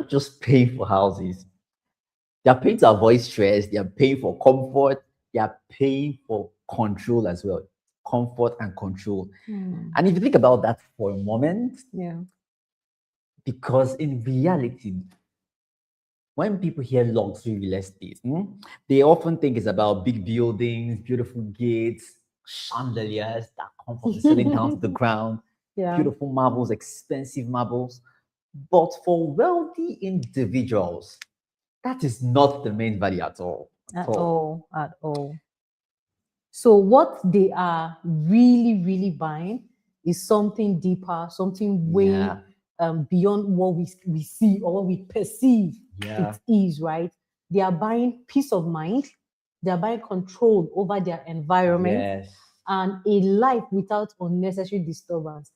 not just paying for houses. They are paying to avoid stress. They are paying for comfort. They are paying for control as well. Comfort and control. And if you think about that for a moment, Yeah. because in reality, when people hear luxury real estate, they often think it's about big buildings, beautiful gates, chandeliers that come from the ceiling down to the ground, Yeah. beautiful marbles, expensive marbles. But for wealthy individuals, that is not the main value at all. At At all. all. At all. So what they are really, really buying is something deeper, something way Yeah. beyond what we see or what we perceive Yeah. it is, right? They are buying peace of mind. They are buying control over their environment Yes. and a life without unnecessary disturbance.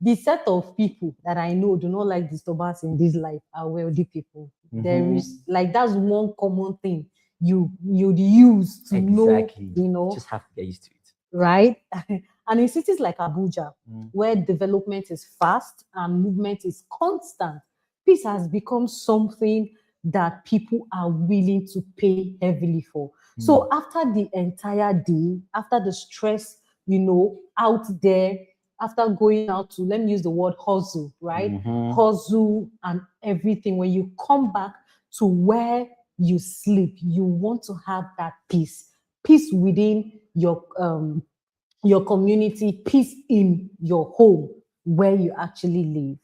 The set of people that I know do not like disturbance in this life are wealthy people. There is like that's one common thing you'd use to know, Exactly. you know, Just have to get used to it. right? And in cities like Abuja, Mm. where development is fast and movement is constant, peace has become something that people are willing to pay heavily for. So after the entire day, after the stress, you know, out there, after going out to, let me use the word hustle, right? Hustle and everything, when you come back to where you sleep, you want to have that peace, peace within your community, peace in your home where you actually live.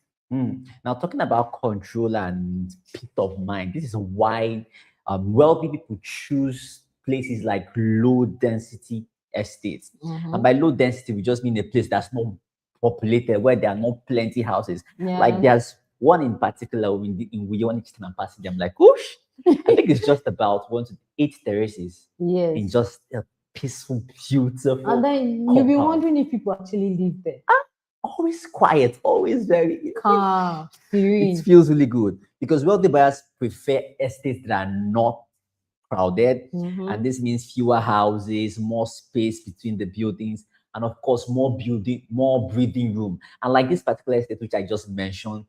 Now, talking about control and peace of mind, this is why wealthy people choose places like low density estates. And by low density, we just mean a place that's not populated, where there are not plenty houses. Like Yeah. there's one in particular in Wiyon and Passage. I'm like, whoosh! I think it's just about 1 to 8 terraces in Yes. just a peaceful, And beautiful then you'll be compound. wondering if people actually live there. Always quiet, always very Calm, it serene. feels really good because wealthy buyers prefer estates that are not crowded, and this means fewer houses, more space between the buildings, and of course, more breathing room. And like this particular estate, which I just mentioned,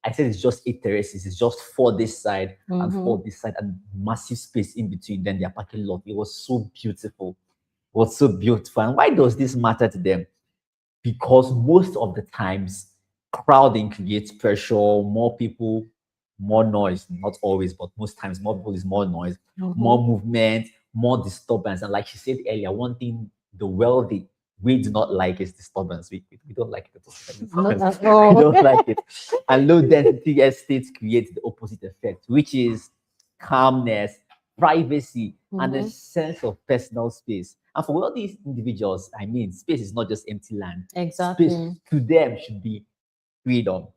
I said it's just 8 terraces, it's just four this side and four this side, and massive space in between. Then their parking lot. It was so beautiful. It was so beautiful. And why does this matter to them? Because most of the times crowding creates pressure, more people, more noise. Not always, but most times more people is more noise, more movement, more disturbance. And like she said earlier, one thing the wealthy we do not like is disturbance. We don't like it at all. Not at We all. don't like it. And low density estates create the opposite effect, which is calmness, privacy, and a sense of personal space. And for all these individuals, I mean, space is not just empty land. Space Exactly. to them should be freedom.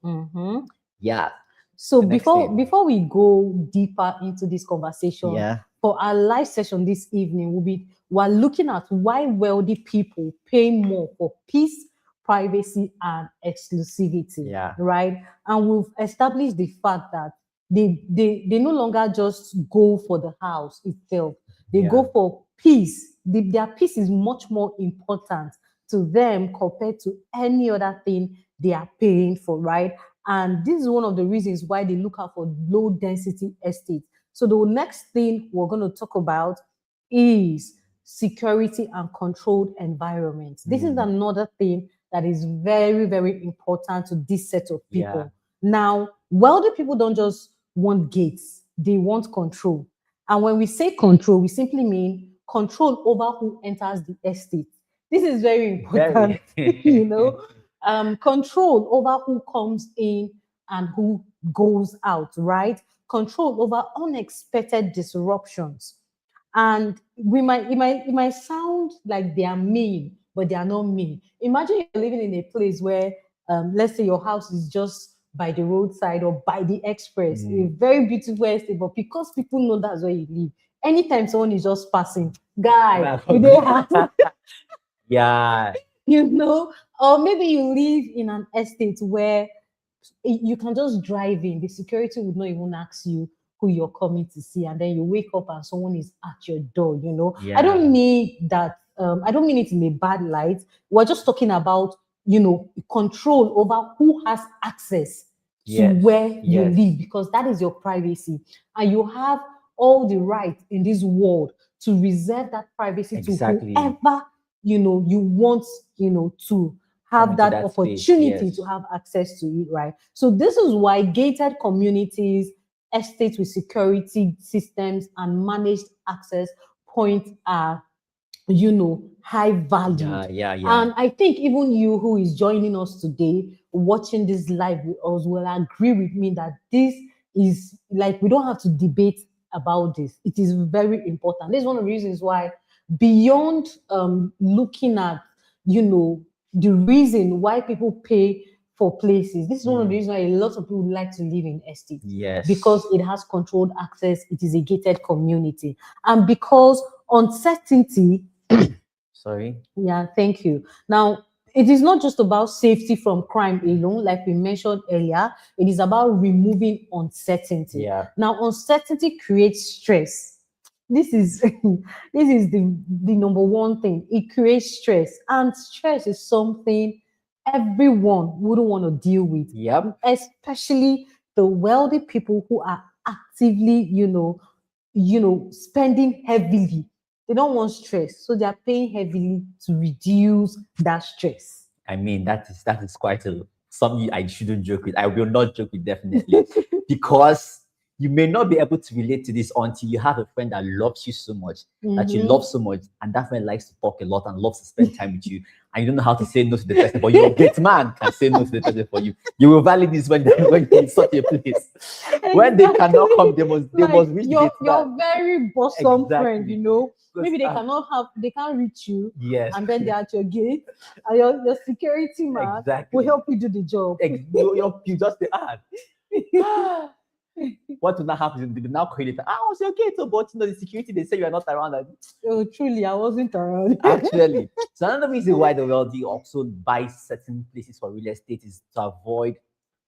Yeah. So The next thing. before we go deeper into this conversation, Yeah. for our live session this evening, we're looking at why wealthy people pay more for peace, privacy, and exclusivity. Yeah. Right. And we've established the fact that they no longer just go for the house itself. They Yeah. go for peace. Their peace is much more important to them compared to any other thing they are paying for, right? And this is one of the reasons why they look out for low density estates. So the next thing we're going to talk about is security and controlled environments. This is another thing that is very, very important to this set of people. Now, wealthy people don't just want gates, they want control. And when we say control, we simply mean control over who enters the estate. This is very important, Very. you know. Control over who comes in and who goes out, right? Control over unexpected disruptions. And it might sound like they are mean, but they are not mean. Imagine you're living in a place where, let's say your house is just by the roadside or by the express, a very beautiful estate, but because people know that's where you live, anytime someone is just passing, guy, they have Yeah. you know, or maybe you live in an estate where you can just drive in, the security would not even ask you who you're coming to see, and then you wake up and someone is at your door, you know. I don't mean that, I don't mean it in a bad light. We're just talking about, you know, control over who has access Yes, where you yes. live, because that is your privacy. And you have all the right in this world to reserve that privacy to Exactly. whoever, you want, to Come have into that that space. opportunity to Yes. have access to it, right? So this is why gated communities, estates with security systems, and managed access points are, high valued. Yeah, yeah, yeah. And I think even you who is joining us today, watching this live with us, will agree with me that this is like, we don't have to debate about this. It is very important. This is one of the reasons why, beyond looking at, the reason why people pay for places, this is one of the reasons why a lot of people like to live in estates, Yes. because it has controlled access, it is a gated community, and because uncertainty. Sorry. Yeah, thank you. Now, it is not just about safety from crime alone, like we mentioned earlier. It is about removing uncertainty. Yeah. Now, uncertainty creates stress. This is this is the number one thing. It creates stress, and stress is something everyone wouldn't want to deal with, Yep. especially the wealthy people who are actively, spending heavily. They don't want stress, so they are paying heavily to reduce that stress. I mean, that is quite a something I shouldn't joke with. I will not joke with, definitely, because you may not be able to relate to this until you have a friend that loves you so much, that you love so much, and that friend likes to talk a lot and loves to spend time with you, and you don't know how to say no to the person, but your gate man can say no to the person for you. You will value this when when you're in such a place. When they cannot come, they must reach the your gate man. your very bosom friend, Exactly. maybe Because, they can't reach you, yes, and then they're at your gate, and your security man will exactly. help you do the job. You just the ad. What will not happen? They will now call it. I was okay, so but the security, they say you are not around. And Oh, truly, I wasn't around. actually, so another reason why the wealthy also buy certain places for real estate is to avoid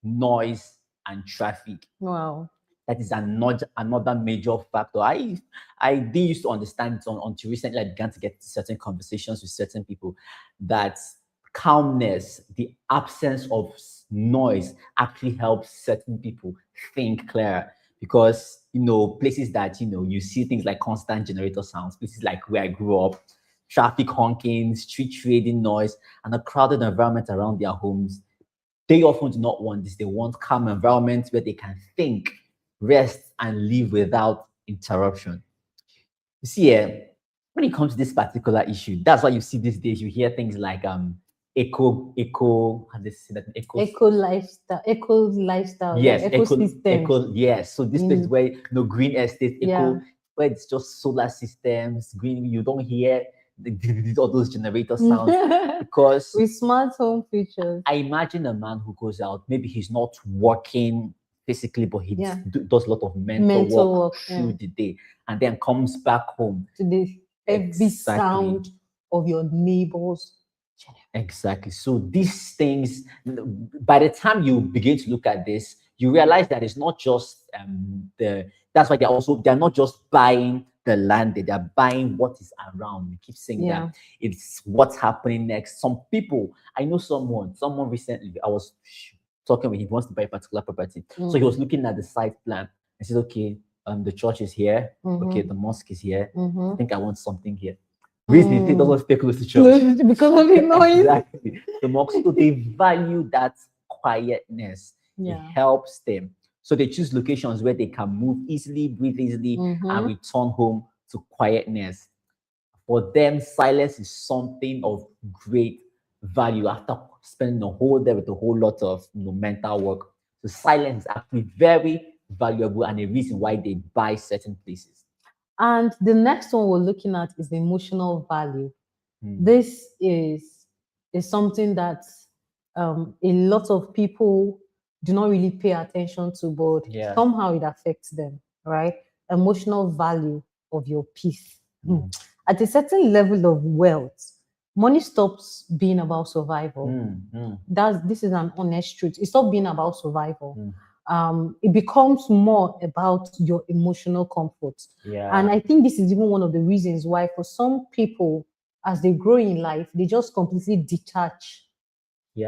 noise and traffic. Wow. That is another major factor. I didn't used to understand it until recently. I began to get certain conversations with certain people that calmness, the absence of noise, actually helps certain people think clearer. Because places that you see things like constant generator sounds, places like where I grew up, traffic honking, street trading noise, and a crowded environment around their homes, they often do not want this. They want calm environments where they can think, rest, and live without interruption. You see, when it comes to this particular issue, that's why you see these days, you hear things like how do they say that? Eco lifestyle, Yes, like ecosystem. yes. So this place In where green estate, Yeah. where it's just solar systems, green, you don't hear all those generator sounds because With smart home features. I imagine a man who goes out, maybe he's not working physically, but he Yeah. does a lot of mental work through the day and then comes back home. To the every Exactly. sound of your neighbors. Exactly. So these things, by the time you begin to look at this, you realize that it's not just that's why they're not just buying the land, they're buying what is around. We keep saying Yeah. that it's what's happening next. Some people, I know someone recently, I was talking with him, he wants to buy a particular property. So he was looking at the site plan and said, okay, the church is here, okay, the mosque is here. I think I want something here. Reason he doesn't stay close to church. Because of the noise. Exactly. The mosque, so they value that quietness. It Yeah. helps them. So they choose locations where they can move easily, breathe easily, and return home to quietness. For them, silence is something of great value after spending a whole day with a whole lot of mental work. So silence is actually very valuable and a reason why they buy certain places. And the next one we're looking at is the emotional value. This is something that a lot of people do not really pay attention to, but Yeah. somehow it affects them, right? Emotional value of your peace. At a certain level of wealth, money stops being about survival. This is an honest truth. It stops being about survival. It becomes more about your emotional comfort. Yeah. And I think this is even one of the reasons why, for some people, as they grow in life, they just completely detach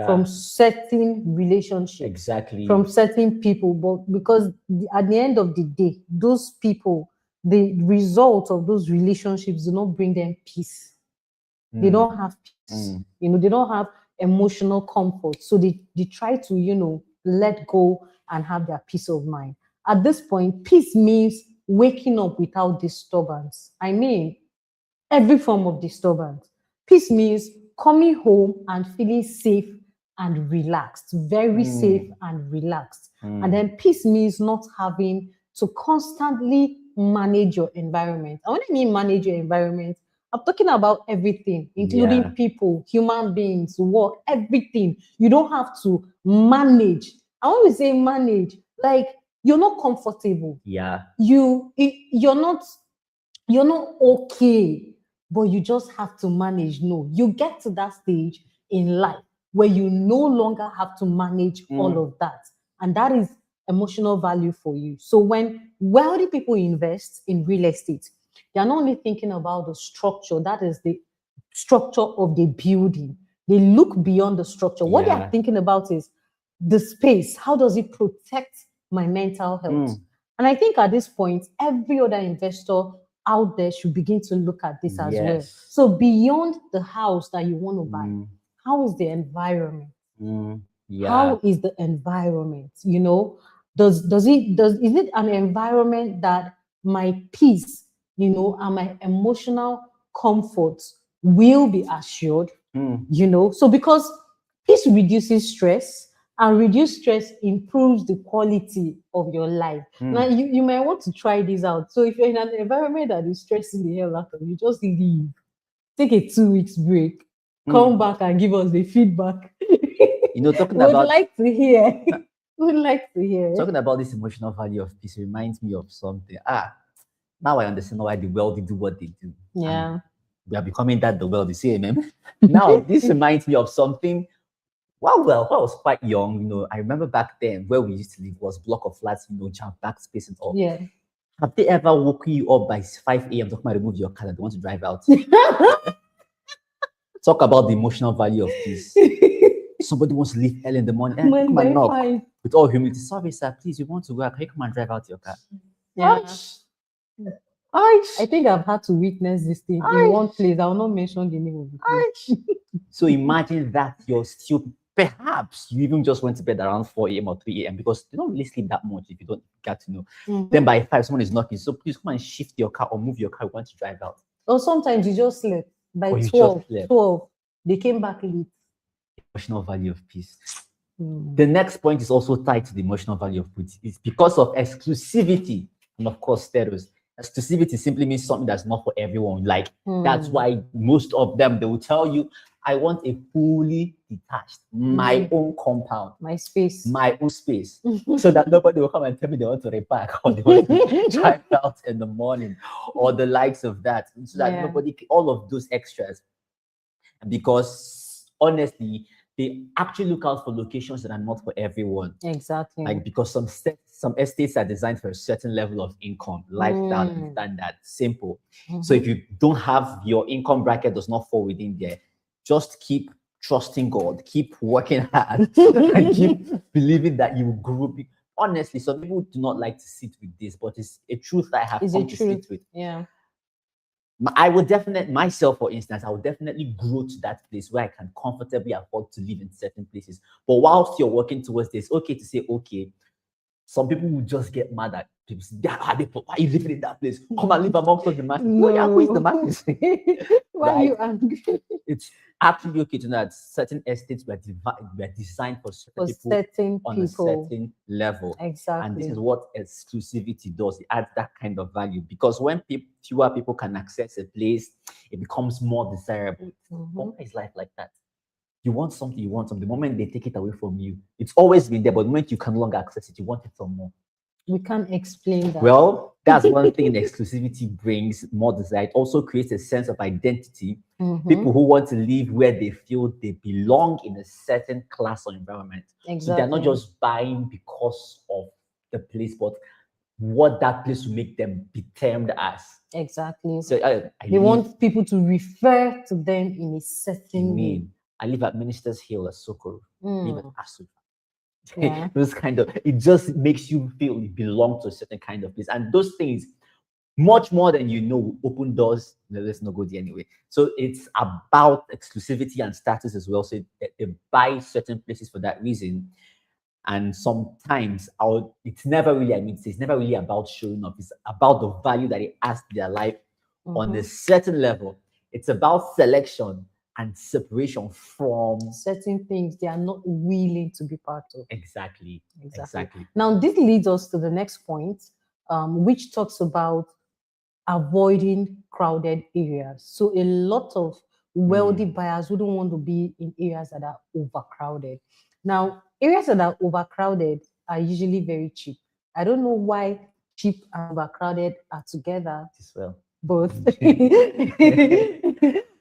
from certain relationships, exactly, from certain people, but because at the end of the day, those people, the result of those relationships do not bring them peace. They don't have peace. They don't have emotional comfort. So they try to, let go and have their peace of mind. At this point, peace means waking up without disturbance. I mean, every form of disturbance. Peace means coming home and feeling safe and relaxed, very safe and relaxed. And then peace means not having to constantly manage your environment. And when I mean manage your environment, I'm talking about everything, including people, human beings, work, everything. You don't have to manage. I want to say manage, like you're not comfortable. You're not okay, but you just have to manage. No, you get to that stage in life where you no longer have to manage all of that. And that is emotional value for you. So when wealthy people invest in real estate, they're not only thinking about the structure, that is the structure of the building. They look beyond the structure. What they are thinking about is the space. How does it protect my mental health? And I think at this point, every other investor out there should begin to look at this as well. So beyond the house that you want to buy, how is the environment? How is the environment? Is it an environment that my peace, and my emotional comfort will be assured? So because peace reduces stress, and reduced stress improves the quality of your life. Now, you might want to try this out. So if you're in an environment that is stressing the hell out of you, just leave. Take a 2 weeks break. Come back and give us the feedback. Talking We'd about like to hear. We'd like to hear. Talking about this emotional value of peace reminds me of something. Now I understand why the wealthy do what they do. Yeah. And we are becoming that the wealthy, see, man. Now, this reminds me of something. Well, when I was quite young, I remember back then where we used to live was block of flats, jam-packed space and all. Yeah. Have they ever woken you up by 5 a.m. talking about remove your car and they want to drive out? Talk about the emotional value of peace. Somebody wants to leave early in the morning. Come and knock. With all humility, sorry, sir, please, you want to work? Can you come and drive out your car? Yeah. I think I've had to witness this thing in one place. I will not mention the name of the place. So imagine that you're still, perhaps you even just went to bed around 4 a.m. or 3 a.m. because you don't really sleep that much if you don't get to know. Then by 5, someone is knocking. So please come and shift your car or move your car. We want to drive out. Or sometimes you just slept. By 12, they came back late. Emotional value of peace. The next point is also tied to the emotional value of peace. It's because of exclusivity and of course status. Exclusivity simply means something that's not for everyone. Like that's why most of them, they will tell you, I want a fully detached, my own compound, my space, my own space, so that nobody will come and tell me they want to repack or they want to drive out in the morning or the likes of that, so that nobody, all of those extras. Because honestly, they actually look out for locations that are not for everyone. Exactly. Like because some estates are designed for a certain level of income, lifestyle, and standard. Simple. So if you don't have your income bracket does not fall within there, just keep trusting God, keep working hard, and keep believing that you will grow. Honestly, some people do not like to sit with this, but it's a truth that I have come to sit with. Yeah. I would definitely, myself, for instance, I would definitely grow to that place where I can comfortably afford to live in certain places. But whilst you're working towards this, okay to say, okay, some people will just get mad at people. Why are you living in that place? Come and live amongst us, the masses. No. Who is the masses? Why are you angry? It's actually okay to know that certain estates were designed for certain people on a certain level. Exactly. And this is what exclusivity does. It adds that kind of value because when fewer people can access a place, it becomes more desirable. Why is life like that? You want something, The moment they take it away from you, it's always been there, but the moment you can no longer access it, you want it some more. We can't explain that. Well, that's one thing exclusivity brings, more desire. It also creates a sense of identity. People who want to live where they feel they belong in a certain class or environment. Exactly. So they're not just buying because of the place, but what that place will make them be termed as. Exactly. So they want people to refer to them in a certain way. I live at Ministers Hill at Socorro. I live at Abuja. Yeah. Those kind of, it just makes you feel you belong to a certain kind of place. And those things, much more than you know, will open doors. No, let's not go there anyway. So it's about exclusivity and status as well. So they buy certain places for that reason. And sometimes it's never really, it's never really about showing off. It's about the value that it adds to their life on a certain level. It's about selection and separation from certain things they are not willing to be part of. Exactly. Now, this leads us to the next point, which talks about avoiding crowded areas. So a lot of wealthy buyers wouldn't want to be in areas that are overcrowded. Now, areas that are overcrowded are usually very cheap. I don't know why cheap and overcrowded are together. As well. Both.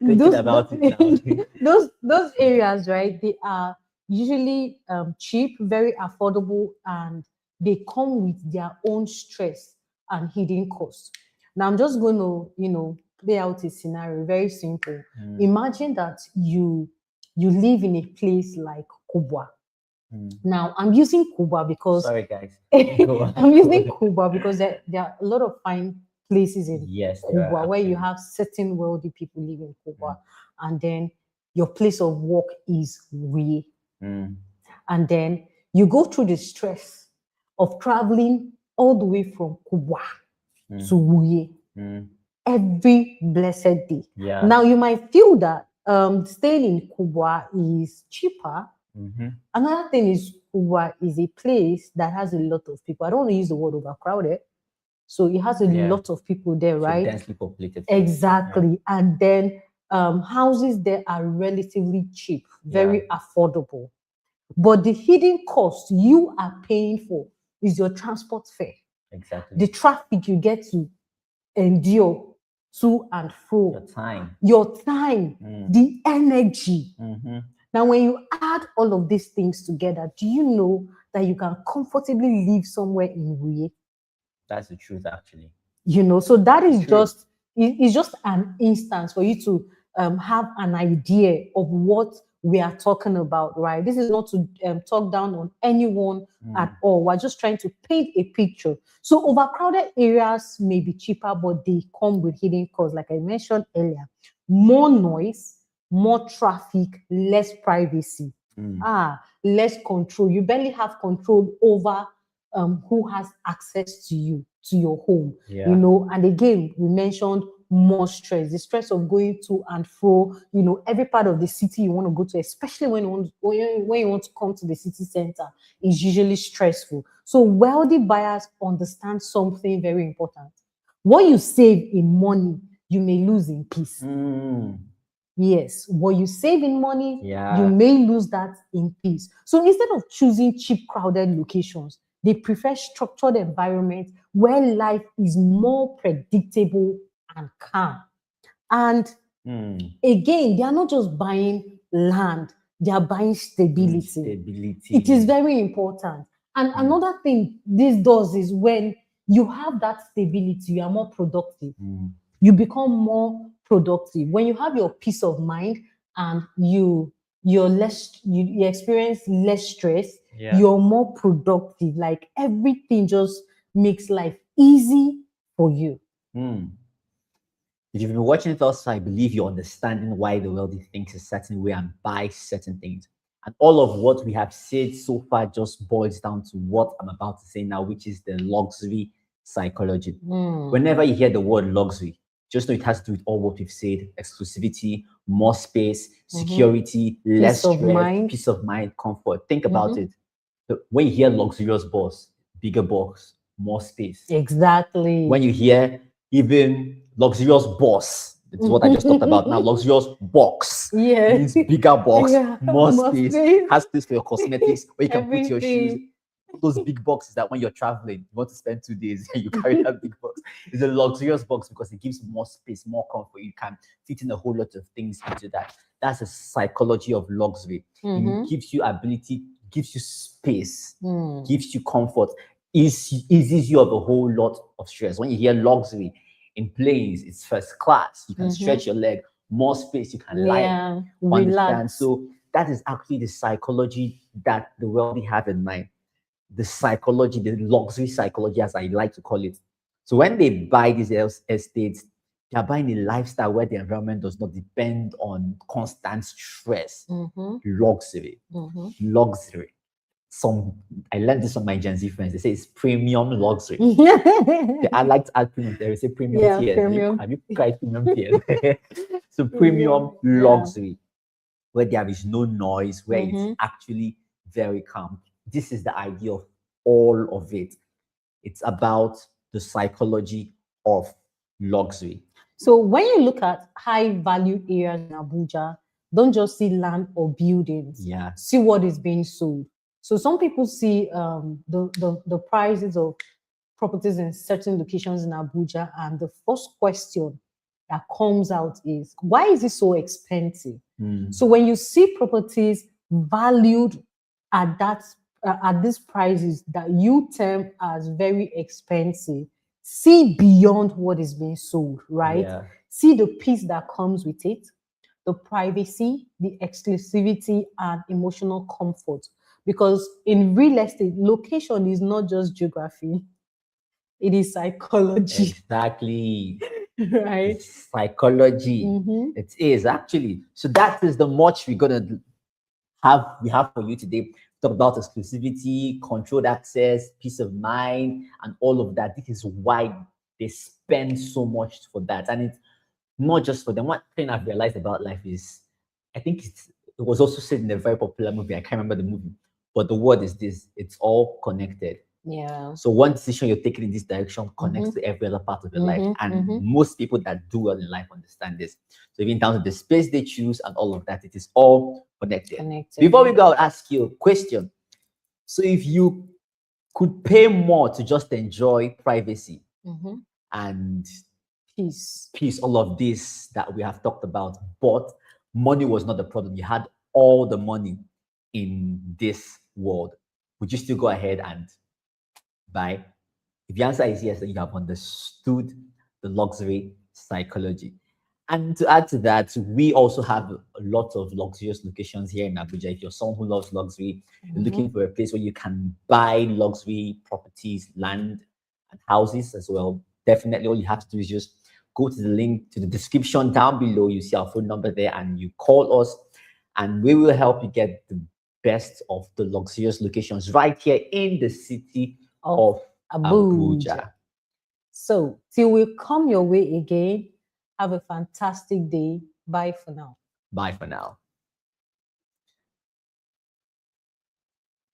About it now. those areas, right? They are usually cheap, very affordable, and they come with their own stress and hidden costs. Now, I'm just going to, lay out a scenario, very simple. Imagine that you live in a place like Kubwa. Now, I'm using Kubwa because... Sorry, guys. I'm using Kubwa because there are a lot of fine places in Kubwa where you have certain wealthy people live in Kubwa. And then your place of work is Wuye. And then you go through the stress of traveling all the way from Kubwa to Wuye every blessed day. Now, you might feel that staying in Kubwa is cheaper. Another thing is Kubwa is a place that has a lot of people. I don't want to use the word overcrowded. So it has a lot of people there, right? Densely populated. Exactly. And then houses there are relatively cheap, very affordable. But the hidden cost you are paying for is your transport fare. Exactly. The traffic you get to endure to and fro. Your time. The energy. Now, when you add all of these things together, do you know that you can comfortably live somewhere in Wuye? That's the truth, actually. So that is it's just an instance for you to have an idea of what we are talking about, right? This is not to talk down on anyone at all. We're just trying to paint a picture. So overcrowded areas may be cheaper, but they come with hidden costs. Like I mentioned earlier, more noise, more traffic, less privacy, less control. You barely have control over who has access to you, to your home, and again, we mentioned more stress, the stress of going to and fro, every part of the city you want to go to, especially when you want to come to the city center, is usually stressful. So wealthy buyers understand something very important. What you save in money, you may lose in peace. Yes, what you save in money, you may lose that in peace. So instead of choosing cheap, crowded locations, they prefer structured environments where life is more predictable and calm. And again, they are not just buying land, they are buying stability. It is very important. And another thing this does is when you have that stability, you are more productive. You become more productive. When you have your peace of mind and you experience less stress, you're more productive. Like everything just makes life easy for you. If you've been watching it also, I believe you're understanding why the wealthy thinks a certain way and buy certain things. And all of what we have said so far just boils down to what I'm about to say now, which is the luxury psychology. Whenever you hear the word luxury, just know it has to do with all what we've said: exclusivity, more space, security, less stress, peace of mind, comfort. Think about it. When you hear luxurious boss, bigger box, more space. Exactly. When you hear even luxurious boss, it's what I just talked about now, luxurious box. Means bigger box, more space, has space for your cosmetics, where you can put your shoes. Those big boxes that when you're traveling, you want to spend 2 days and you carry that big box. It's a luxurious box because it gives more space, more comfort. You can fit in a whole lot of things into that. That's a psychology of luxury. It gives you ability, gives you space, gives you comfort, eases you of a whole lot of stress. When you hear luxury in planes, it's first class. You can stretch your leg. more space, you can lie. Yeah, Understand? relax. So that is actually the psychology that the wealthy have in mind. The psychology, the luxury psychology, as I like to call it. So when they buy these estates, they're buying a lifestyle where the environment does not depend on constant stress. Mm-hmm. Luxury, Mm-hmm. luxury. I learned this from my Gen Z friends. They say it's premium luxury. I like to add premium. They say premium Yeah, tiers. premium. Have you tried premium tiers? So premium Yeah. luxury, where there is no noise, where it's Mm-hmm. actually very calm. This is the idea of all of it. It's about the psychology of luxury. So when you look at high value areas in Abuja, don't just see land or buildings. Yeah. See what is being sold. So some people see the prices of properties in certain locations in Abuja, and the first question that comes out is, why is it so expensive? So when you see properties valued at that at these prices that you term as very expensive, see beyond what is being sold, right? Yeah. See the peace that comes with it, the privacy, the exclusivity, and emotional comfort. Because in real estate, location is not just geography, it is psychology, Exactly. right? It's psychology. Mm-hmm. It is actually. So that is the much we're gonna we have for you today. Talk about exclusivity, controlled access, peace of mind, and all of that. This is why they spend so much for that. And it's not just for them. One thing I've realized about life is, I think it was also said in a very popular movie. I can't remember the movie, but the word is this: it's all connected. Yeah. So one decision you're taking in this direction connects Mm-hmm. to every other part of your life. Mm-hmm. And Mm-hmm. most people that do well in life understand this. So even down to the space they choose and all of that, it is all connected. Connected. Before we go, I'll ask you a question. So if you could pay more to just enjoy privacy Mm-hmm. and Peace. peace, all of this that we have talked about, but money was not the problem. You had all the money in this world. Would you still go ahead and buy? If the answer is yes, then you have understood the luxury psychology. And to add to that, we also have a lot of luxurious locations here in Abuja. If you're someone who loves luxury, you're looking for a place where you can buy luxury properties, land, and houses as well, definitely all you have to do is just go to the link to the description down below. You see our phone number there, and you call us, and we will help you get the best of the luxurious locations right here in the city of Abuja. So, till we come your way again, have a fantastic day. Bye for now. Bye for now.